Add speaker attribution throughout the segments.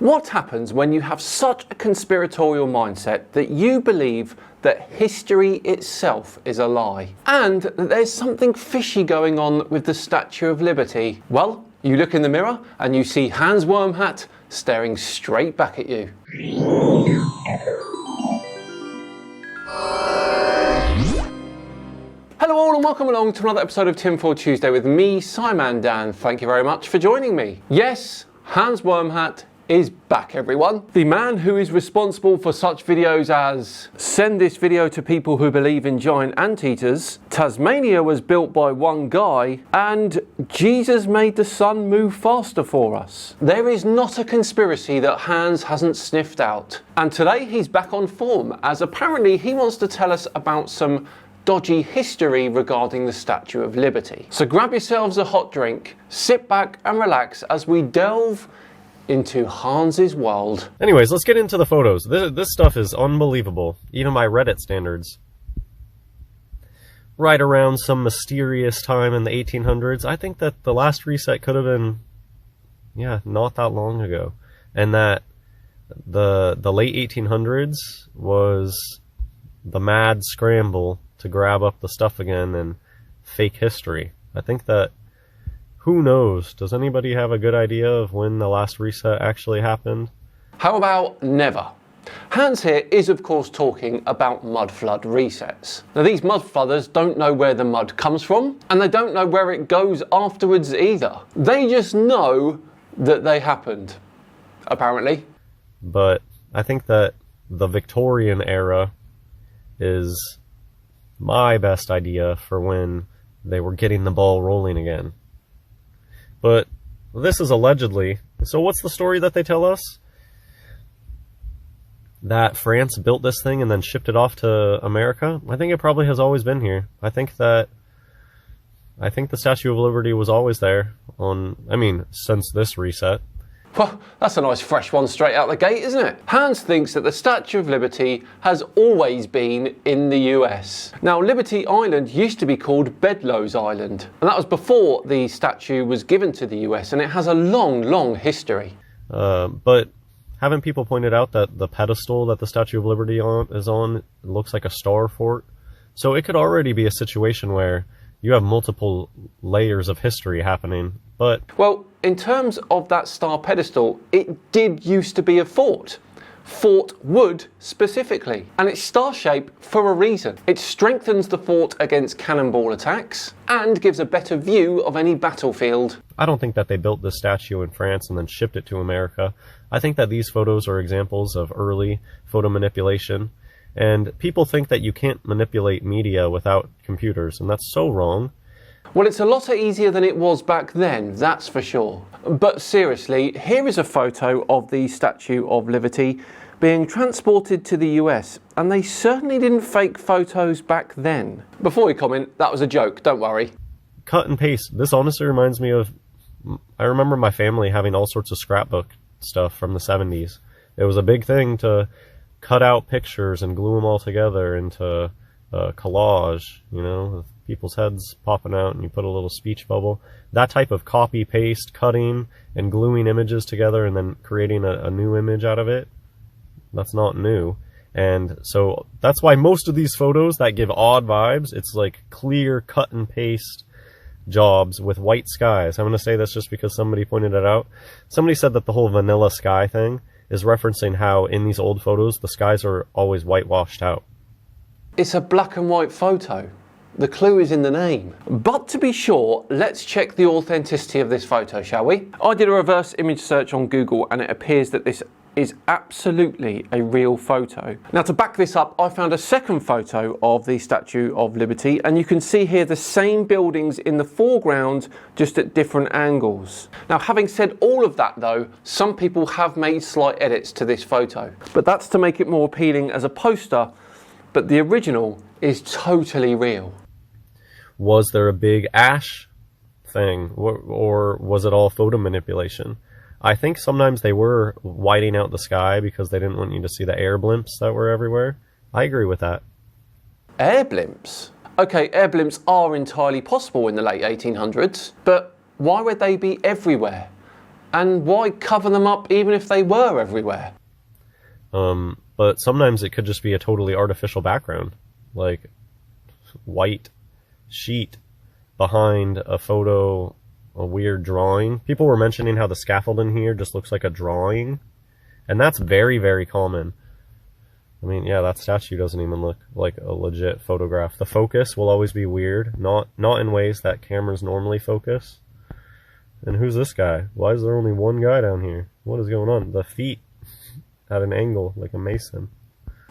Speaker 1: What happens when you have such a conspiratorial mindset that you believe that history itself is a lie and that there's something fishy going on with the Statue of Liberty? Well, you look in the mirror and you see Hans Wormhat staring straight back at you. Hello all and welcome along to another episode of Tinfoil Tuesday with me, Simon Dan. Thank you very much for joining me. Yes, Hans Wormhat is back, everyone. The man who is responsible for such videos as send this video to people who believe in giant anteaters, Tasmania was built by one guy, and Jesus made the sun move faster for us. There is not a conspiracy that Hans hasn't sniffed out. And today he's back on form, as apparently he wants to tell us about some dodgy history regarding the Statue of Liberty. So grab yourselves a hot drink, sit back and relax as we delve into Hans's world.
Speaker 2: Anyways, let's get into the photos. This stuff is unbelievable, even by Reddit standards. Right around some mysterious time in the 1800s. I think that the last reset could have been, not that long ago. And that the late 1800s was the mad scramble to grab up the stuff again and fake history. I think that, who knows? Does anybody have a good idea of when the last reset actually happened?
Speaker 1: How about never? Hans here is of course talking about mud flood resets. Now these mud flooders don't know where the mud comes from, and they don't know where it goes afterwards either. They just know that they happened, apparently.
Speaker 2: But I think that the Victorian era is my best idea for when they were getting the ball rolling again. But this is allegedly, so what's the story that they tell us? That France built this thing and then shipped it off to America? I think it probably has always been here. I think the Statue of Liberty was always there since this reset.
Speaker 1: Well, that's a nice fresh one straight out the gate, isn't it? Hans thinks that the Statue of Liberty has always been in the US. Now, Liberty Island used to be called Bedloes Island, and that was before the statue was given to the US, and it has a long, long history.
Speaker 2: But haven't people pointed out that the pedestal that the Statue of Liberty is on looks like a star fort? So it could already be a situation where you have multiple layers of history happening, but...
Speaker 1: Well, in terms of that star pedestal, it did used to be a fort. Fort Wood specifically. And it's star shaped for a reason. It strengthens the fort against cannonball attacks and gives a better view of any battlefield.
Speaker 2: I don't think that they built this statue in France and then shipped it to America. I think that these photos are examples of early photo manipulation. And people think that you can't manipulate media without computers, and that's so wrong.
Speaker 1: Well, it's a lot easier than it was back then, that's for sure. But seriously, here is a photo of the Statue of Liberty being transported to the US, and they certainly didn't fake photos back then. Before we comment, that was a joke, don't worry.
Speaker 2: Cut and paste. This honestly reminds me of... I remember my family having all sorts of scrapbook stuff from the 70s. It was a big thing to cut out pictures and glue them all together into a collage, with people's heads popping out, and you put a little speech bubble. That type of copy, paste, cutting, and gluing images together and then creating a new image out of it, that's not new. And so that's why most of these photos that give odd vibes, it's like clear cut and paste jobs with white skies. I'm going to say this just because somebody pointed it out. Somebody said that the whole vanilla sky thing is referencing how in these old photos the skies are always whitewashed out.
Speaker 1: It's a black and white photo. The clue is in the name. But to be sure, let's check the authenticity of this photo, shall we? I did a reverse image search on Google and it appears that this is absolutely a real photo. Now to back this up, I found a second photo of the Statue of Liberty, and you can see here the same buildings in the foreground, just at different angles. Now having said all of that though, some people have made slight edits to this photo, but that's to make it more appealing as a poster, but the original is totally real.
Speaker 2: Was there a big ash thing, or was it all photo manipulation? I think sometimes they were whiting out the sky because they didn't want you to see the air blimps that were everywhere. I agree with that.
Speaker 1: Air blimps? Okay, air blimps are entirely possible in the late 1800s, but why would they be everywhere? And why cover them up even if they were everywhere?
Speaker 2: But sometimes it could just be a totally artificial background, like white sheet behind a photo, a weird drawing. People were mentioning how the scaffolding here just looks like a drawing, and that's very, very common. I mean, yeah, that statue doesn't even look like a legit photograph. The focus will always be weird, not in ways that cameras normally focus. And who's this guy? Why is there only one guy down here? What is going on? The feet at an angle, like a mason.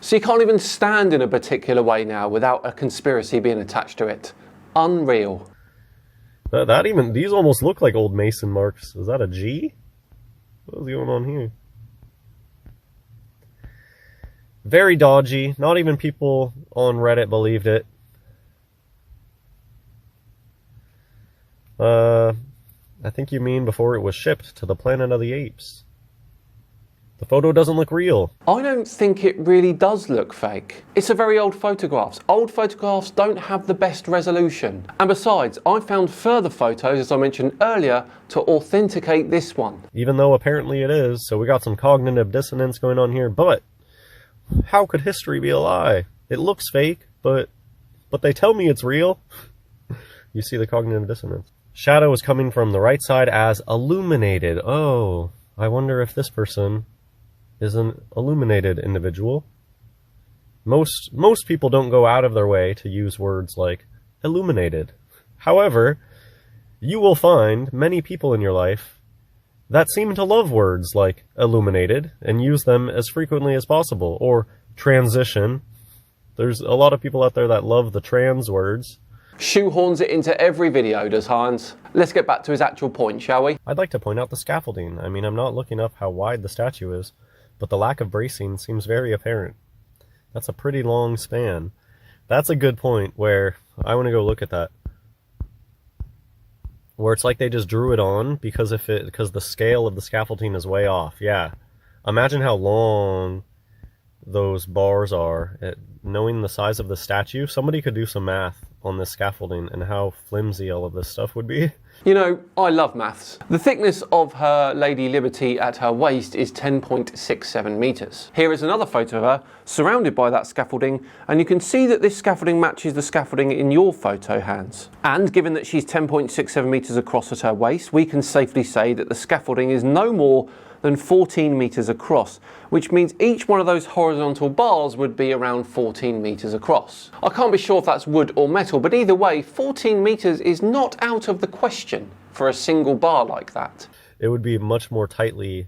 Speaker 1: So you can't even stand in a particular way now without a conspiracy being attached to it. Unreal.
Speaker 2: These almost look like old mason marks. Is that a G? What is going on here? Very dodgy. Not even people on Reddit believed it. I think you mean before it was shipped to the Planet of the Apes. The photo doesn't look real.
Speaker 1: I don't think it really does look fake. It's a very old photograph. Old photographs don't have the best resolution. And besides, I found further photos, as I mentioned earlier, to authenticate this one.
Speaker 2: Even though apparently it is, so we got some cognitive dissonance going on here, but how could history be a lie? It looks fake, but they tell me it's real. You see the cognitive dissonance. Shadow is coming from the right side as illuminated. Oh, I wonder if this person is an illuminated individual. Most people don't go out of their way to use words like illuminated. However, you will find many people in your life that seem to love words like illuminated and use them as frequently as possible, or transition. There's a lot of people out there that love the trans words.
Speaker 1: Shoehorns it into every video, does Hans. Let's get back to his actual point, shall we?
Speaker 2: I'd like to point out the scaffolding. I mean, I'm not looking up how wide the statue is, but the lack of bracing seems very apparent. That's a pretty long span. That's a good point where I want to go look at that. Where it's like they just drew it on because the scale of the scaffolding is way off. Yeah. Imagine how long those bars are. Knowing the size of the statue, somebody could do some math on this scaffolding and how flimsy all of this stuff would be.
Speaker 1: You know, I love maths. The thickness of her Lady Liberty at her waist is 10.67 metres. Here is another photo of her surrounded by that scaffolding, and you can see that this scaffolding matches the scaffolding in your photo, Hans. And given that she's 10.67 metres across at her waist, we can safely say that the scaffolding is no more than 14 metres across, which means each one of those horizontal bars would be around 14 metres across. I can't be sure if that's wood or metal, but either way, 14 metres is not out of the question for a single bar like that.
Speaker 2: It would be much more tightly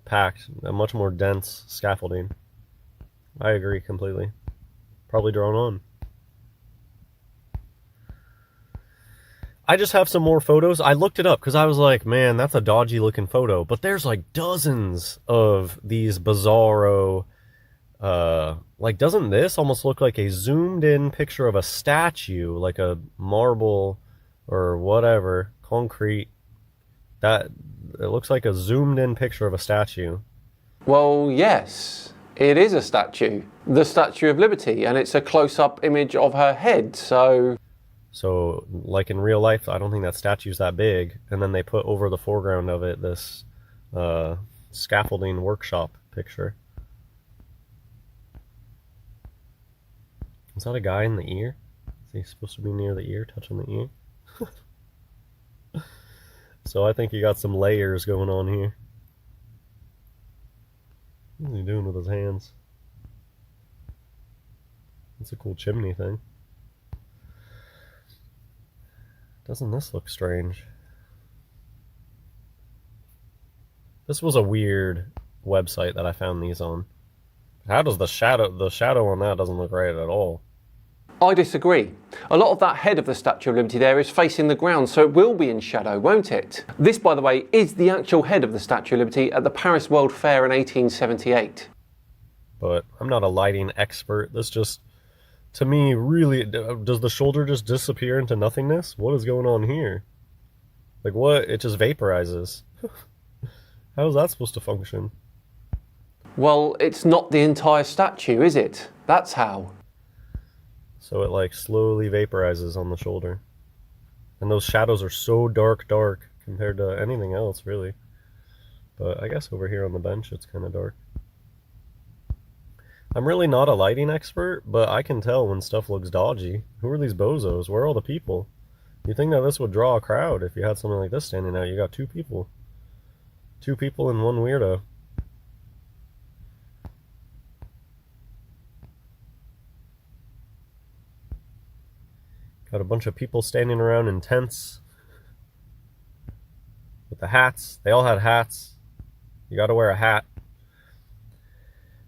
Speaker 2: packed, a much more dense scaffolding. I agree completely. Probably drawn on. I just have some more photos. I looked it up because I was like, man, that's a dodgy looking photo. But there's like dozens of these bizarro, like doesn't this almost look like a zoomed in picture of a statue, like a marble or whatever, concrete. That it looks like a zoomed in picture of a statue.
Speaker 1: Well, yes, it is a statue. The Statue of Liberty, and it's a close-up image of her head, So,
Speaker 2: like in real life, I don't think that statue's that big. And then they put over the foreground of it this scaffolding workshop picture. Is that a guy in the ear? Is he supposed to be near the ear, touching the ear? So I think you got some layers going on here. What's he doing with his hands? That's a cool chimney thing. Doesn't this look strange? This was a weird website that I found these on. How does the shadow on that doesn't look right at all?
Speaker 1: I disagree. A lot of that head of the Statue of Liberty there is facing the ground, so it will be in shadow, won't it? This, by the way, is the actual head of the Statue of Liberty at the Paris World Fair in 1878.
Speaker 2: But I'm not a lighting expert. This just, to me, really, does the shoulder just disappear into nothingness? What is going on here? Like what? It just vaporizes. How is that supposed to function?
Speaker 1: Well, it's not the entire statue, is it? That's how.
Speaker 2: So it like slowly vaporizes on the shoulder. And those shadows are so dark compared to anything else, really. But I guess over here on the bench it's kind of dark. I'm really not a lighting expert, but I can tell when stuff looks dodgy. Who are these bozos? Where are all the people? You'd think that this would draw a crowd if you had something like this standing out. You got two people. Two people and one weirdo. Got a bunch of people standing around in tents with the hats. They all had hats. You gotta wear a hat.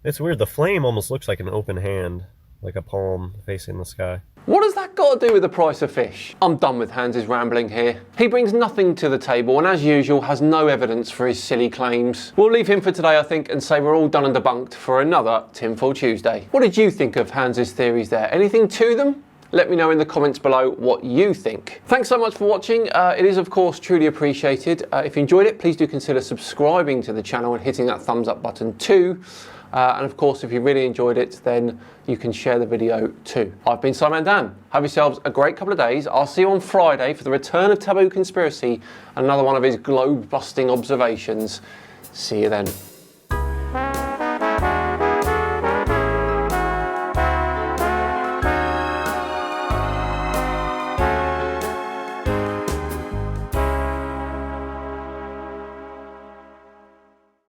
Speaker 2: It's weird. The flame almost looks like an open hand, like a palm facing the sky.
Speaker 1: What has that got to do with the price of fish? I'm done with Hans's rambling here. He brings nothing to the table and, as usual, has no evidence for his silly claims. We'll leave him for today, I think, and say we're all done and debunked for another Tinfoil Tuesday. What did you think of Hans's theories there? Anything to them? Let me know in the comments below what you think. Thanks so much for watching. It is, of course, truly appreciated. If you enjoyed it, please do consider subscribing to the channel and hitting that thumbs up button too. And of course, if you really enjoyed it, then you can share the video too. I've been Simon Dan. Have yourselves a great couple of days. I'll see you on Friday for the return of Taboo Conspiracy, another one of his globe-busting observations. See you then.